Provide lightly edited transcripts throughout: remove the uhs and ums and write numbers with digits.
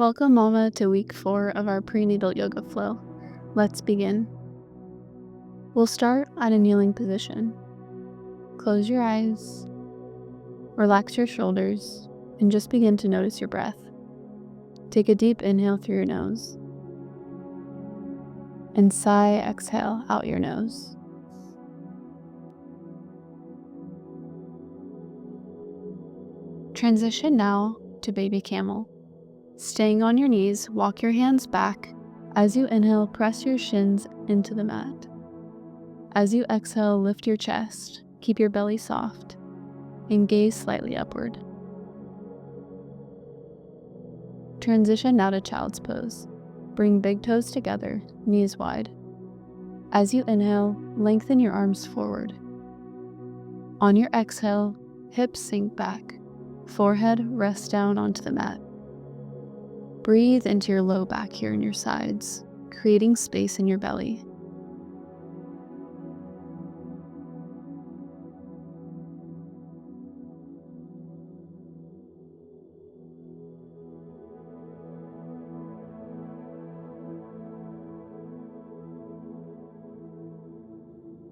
Welcome, Mama, to week 4 of our prenatal yoga flow. Let's begin. We'll start at a kneeling position. Close your eyes, relax your shoulders, and just begin to notice your breath. Take a deep inhale through your nose, and sigh, exhale out your nose. Transition now to baby camel. Staying on your knees, walk your hands back. As you inhale, press your shins into the mat. As you exhale, lift your chest, keep your belly soft, and gaze slightly upward. Transition now to child's pose. Bring big toes together, knees wide. As you inhale, lengthen your arms forward. On your exhale, hips sink back, forehead rests down onto the mat. Breathe into your low back here in your sides, creating space in your belly.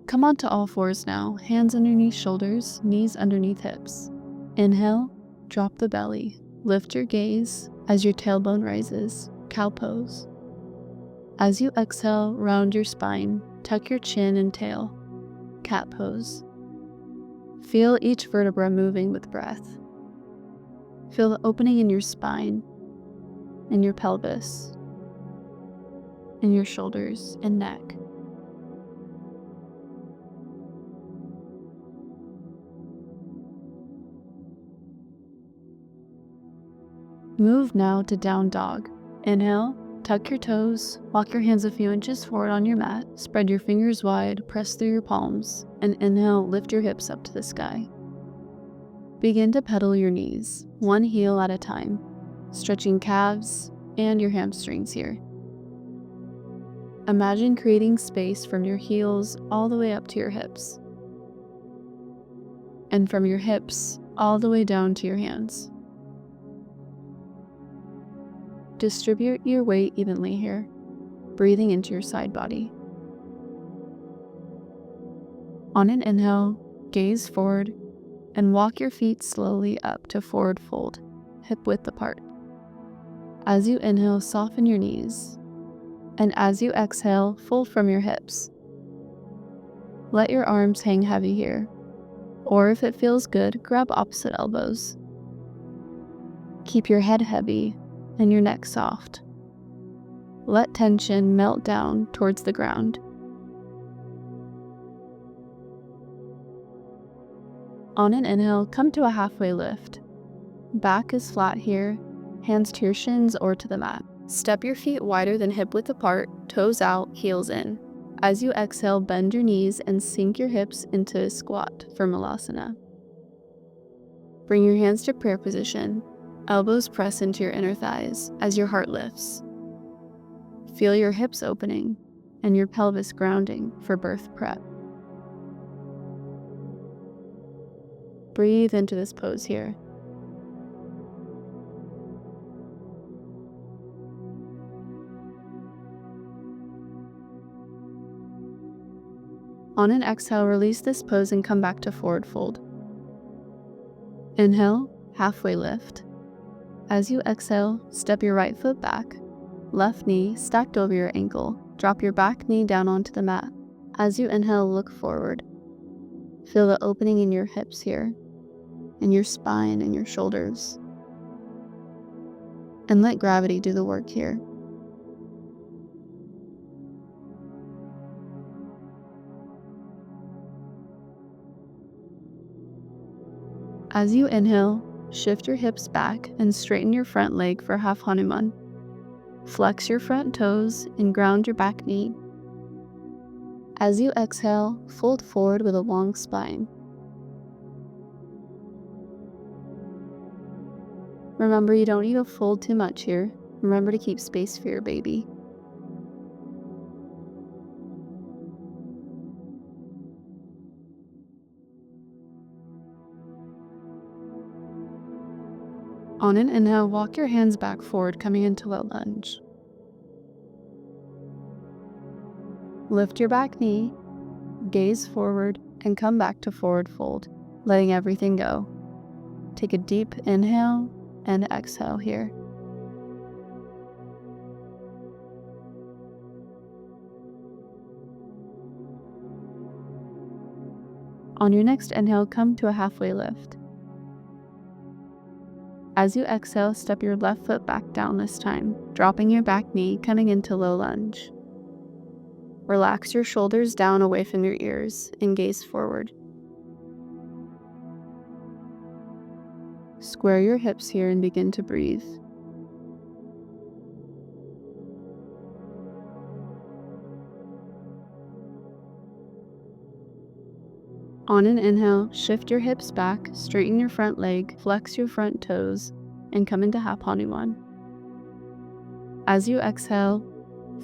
Come onto all fours now, hands underneath shoulders, knees underneath hips. Inhale, drop the belly, lift your gaze as your tailbone rises, cow pose. As you exhale, round your spine, tuck your chin and tail, cat pose. Feel each vertebra moving with breath. Feel the opening in your spine, in your pelvis, in your shoulders and neck. Move now to down dog. Inhale, tuck your toes, walk your hands a few inches forward on your mat, spread your fingers wide, press through your palms, and inhale, lift your hips up to the sky. Begin to pedal your knees, one heel at a time, stretching calves and your hamstrings here. Imagine creating space from your heels all the way up to your hips, and from your hips all the way down to your hands. Distribute your weight evenly here, breathing into your side body. On an inhale, gaze forward and walk your feet slowly up to forward fold, hip width apart. As you inhale, soften your knees, and as you exhale, fold from your hips. Let your arms hang heavy here, or if it feels good, grab opposite elbows. Keep your head heavy and your neck soft. Let tension melt down towards the ground. On an inhale, come to a halfway lift. Back is flat here, hands to your shins or to the mat. Step your feet wider than hip width apart, toes out, heels in. As you exhale, bend your knees and sink your hips into a squat for Malasana. Bring your hands to prayer position. Elbows press into your inner thighs as your heart lifts. Feel your hips opening and your pelvis grounding for birth prep. Breathe into this pose here. On an exhale, release this pose and come back to forward fold. Inhale, halfway lift. As you exhale, step your right foot back, left knee stacked over your ankle. Drop your back knee down onto the mat. As you inhale, look forward. Feel the opening in your hips here, in your spine and your shoulders. And let gravity do the work here. As you inhale, shift your hips back and straighten your front leg for half Hanuman. Flex your front toes and ground your back knee. As you exhale, fold forward with a long spine. Remember, you don't need to fold too much here. Remember to keep space for your baby. On an inhale, walk your hands back forward, coming into low lunge. Lift your back knee, gaze forward, and come back to forward fold, letting everything go. Take a deep inhale and exhale here. On your next inhale, come to a halfway lift. As you exhale, step your left foot back down this time, dropping your back knee, coming into low lunge. Relax your shoulders down away from your ears and gaze forward. Square your hips here and begin to breathe. On an inhale, shift your hips back, straighten your front leg, flex your front toes, and come into half Hanuman. As you exhale,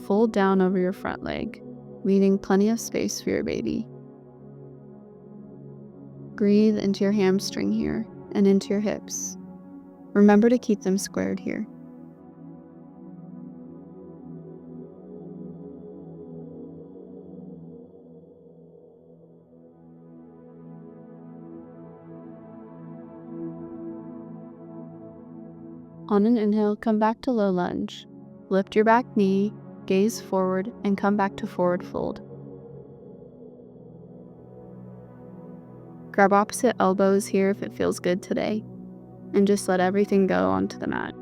fold down over your front leg, leaving plenty of space for your baby. Breathe into your hamstring here and into your hips. Remember to keep them squared here. On an inhale, come back to low lunge. Lift your back knee, gaze forward, and come back to forward fold. Grab opposite elbows here if it feels good today, and just let everything go onto the mat.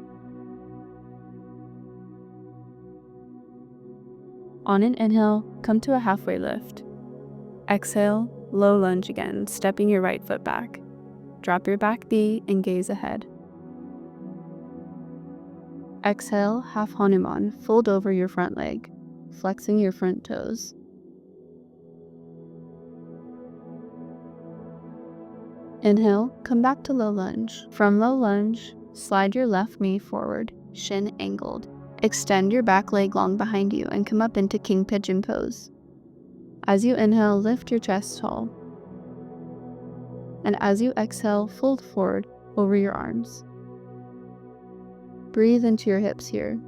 On an inhale, come to a halfway lift. Exhale, low lunge again, stepping your right foot back. Drop your back knee and gaze ahead. Exhale, half Hanuman, fold over your front leg, flexing your front toes. Inhale, come back to low lunge. From low lunge, slide your left knee forward, shin angled. Extend your back leg long behind you and come up into king pigeon pose. As you inhale, lift your chest tall. And as you exhale, fold forward over your arms. Breathe into your hips here.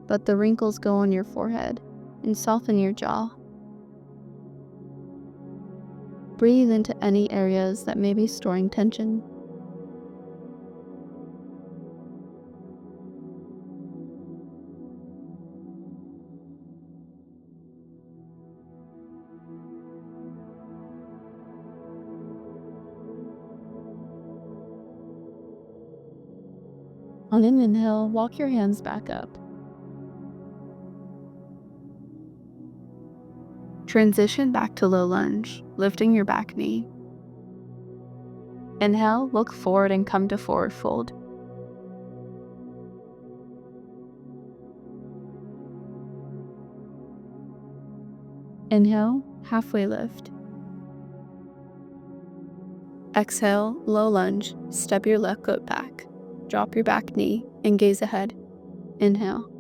Let the wrinkles go on your forehead and soften your jaw. Breathe into any areas that may be storing tension. On an inhale, walk your hands back up. Transition back to low lunge, lifting your back knee. Inhale, look forward and come to forward fold. Inhale, halfway lift. Exhale, low lunge, step your left foot back. Drop your back knee and gaze ahead. Inhale.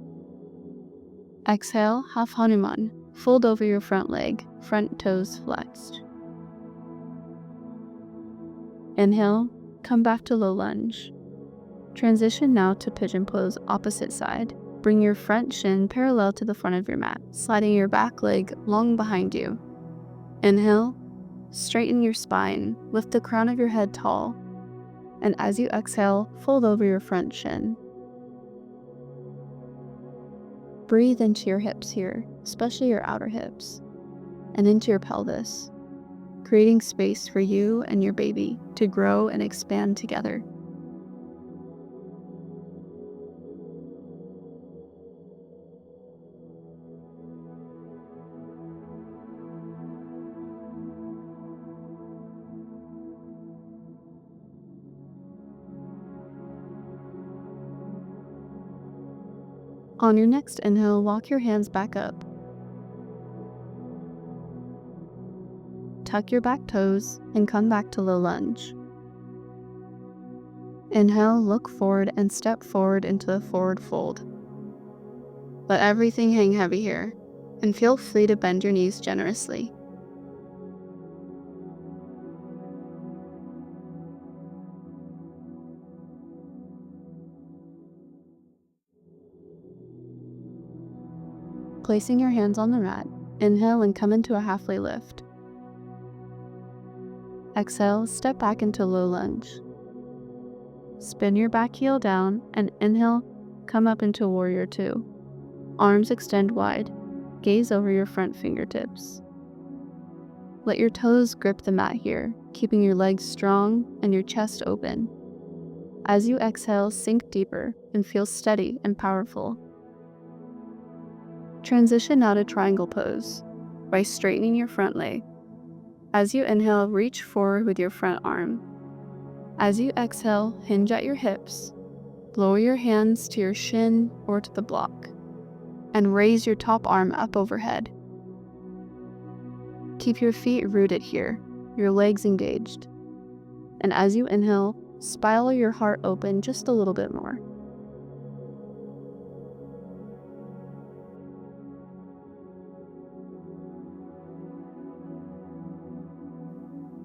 Exhale, half Hanuman. Fold over your front leg, front toes flexed. Inhale, come back to low lunge. Transition now to pigeon pose opposite side. Bring your front shin parallel to the front of your mat, sliding your back leg long behind you. Inhale, straighten your spine, lift the crown of your head tall. And as you exhale, fold over your front shin. Breathe into your hips here, especially your outer hips, and into your pelvis, creating space for you and your baby to grow and expand together. On your next inhale, walk your hands back up. Tuck your back toes and come back to low lunge. Inhale, look forward and step forward into the forward fold. Let everything hang heavy here, and feel free to bend your knees generously. Placing your hands on the mat, inhale and come into a halfway lift. Exhale, step back into low lunge. Spin your back heel down and inhale, come up into warrior two. Arms extend wide, gaze over your front fingertips. Let your toes grip the mat here, keeping your legs strong and your chest open. As you exhale, sink deeper and feel steady and powerful. Transition now to triangle pose by straightening your front leg. As you inhale, reach forward with your front arm. As you exhale, hinge at your hips. Lower your hands to your shin or to the block, and raise your top arm up overhead. Keep your feet rooted here, your legs engaged. And as you inhale, spiral your heart open just a little bit more.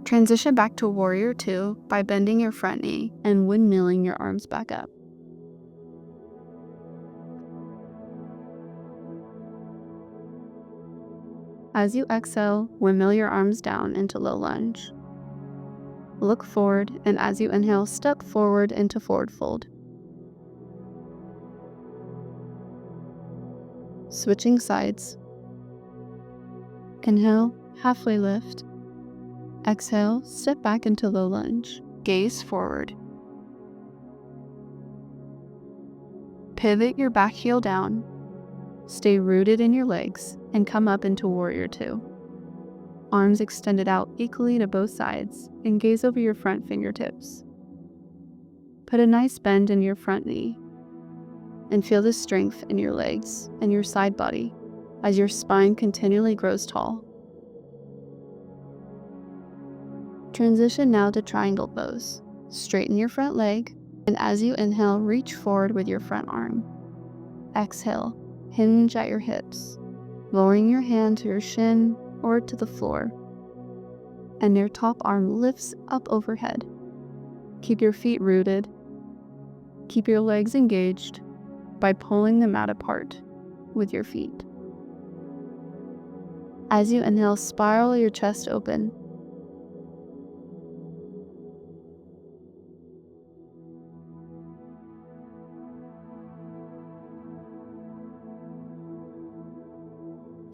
Transition back to warrior two by bending your front knee and windmilling your arms back up. As you exhale, windmill your arms down into low lunge. Look forward, and as you inhale, step forward into forward fold. Switching sides. Inhale, halfway lift. Exhale, step back into low lunge. Gaze forward. Pivot your back heel down. Stay rooted in your legs and come up into warrior two. Arms extended out equally to both sides and gaze over your front fingertips. Put a nice bend in your front knee and feel the strength in your legs and your side body as your spine continually grows tall. Transition now to triangle pose. Straighten your front leg, and as you inhale, reach forward with your front arm. Exhale, hinge at your hips, lowering your hand to your shin or to the floor, and your top arm lifts up overhead. Keep your feet rooted. Keep your legs engaged by pulling the mat apart with your feet. As you inhale, spiral your chest open.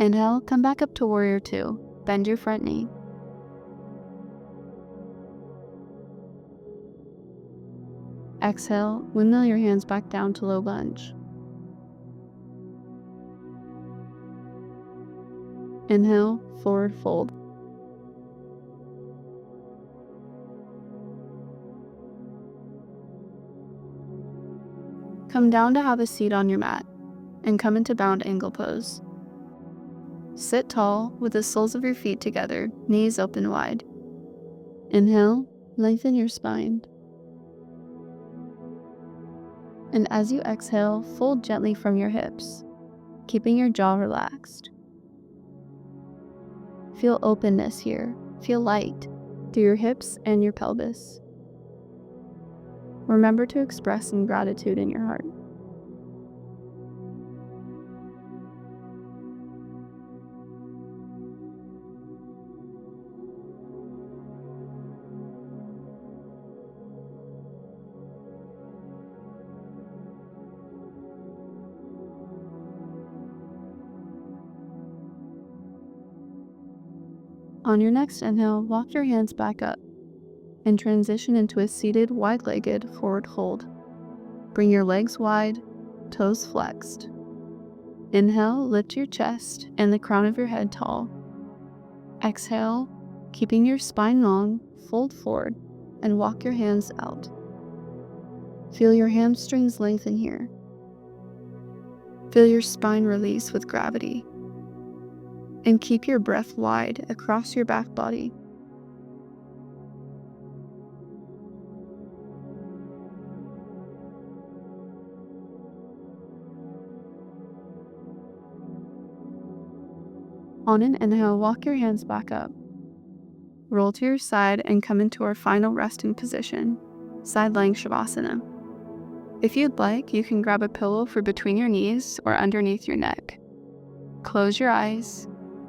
Inhale, come back up to warrior two. Bend your front knee. Exhale, windmill your hands back down to low lunge. Inhale, forward fold. Come down to have a seat on your mat and come into bound angle pose. Sit tall with the soles of your feet together, knees open wide. Inhale, lengthen your spine. And as you exhale, fold gently from your hips, keeping your jaw relaxed. Feel openness here. Feel light through your hips and your pelvis. Remember to express some gratitude in your heart. On your next inhale, walk your hands back up and transition into a seated, wide-legged forward hold. Bring your legs wide, toes flexed. Inhale, lift your chest and the crown of your head tall. Exhale, keeping your spine long, fold forward and walk your hands out. Feel your hamstrings lengthen here. Feel your spine release with gravity. And keep your breath wide across your back body. On an inhale, walk your hands back up. Roll to your side and come into our final resting position, side lying Shavasana. If you'd like, you can grab a pillow for between your knees or underneath your neck. Close your eyes,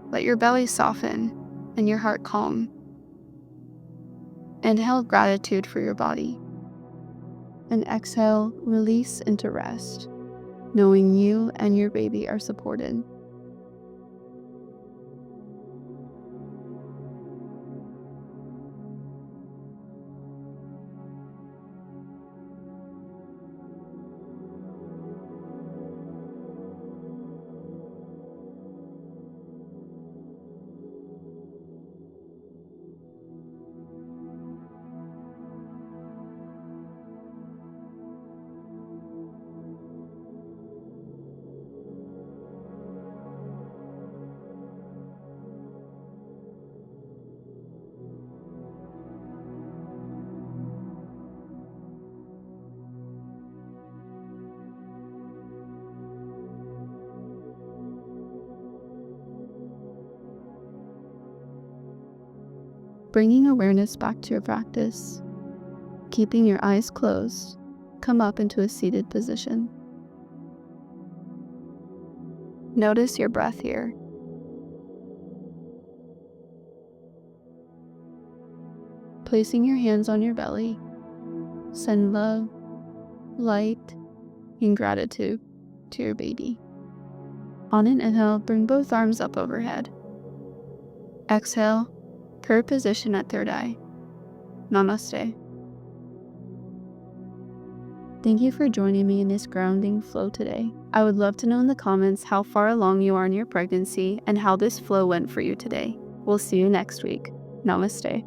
let your belly soften, and your heart calm. Inhale gratitude for your body. And exhale, release into rest, knowing you and your baby are supported. Bringing awareness back to your practice, keeping your eyes closed, come up into a seated position. Notice your breath here. Placing your hands on your belly, send love, light, and gratitude to your baby. On an inhale, bring both arms up overhead. Exhale, curve position at third eye. Namaste. Thank you for joining me in this grounding flow today. I would love to know in the comments how far along you are in your pregnancy and how this flow went for you today. We'll see you next week. Namaste.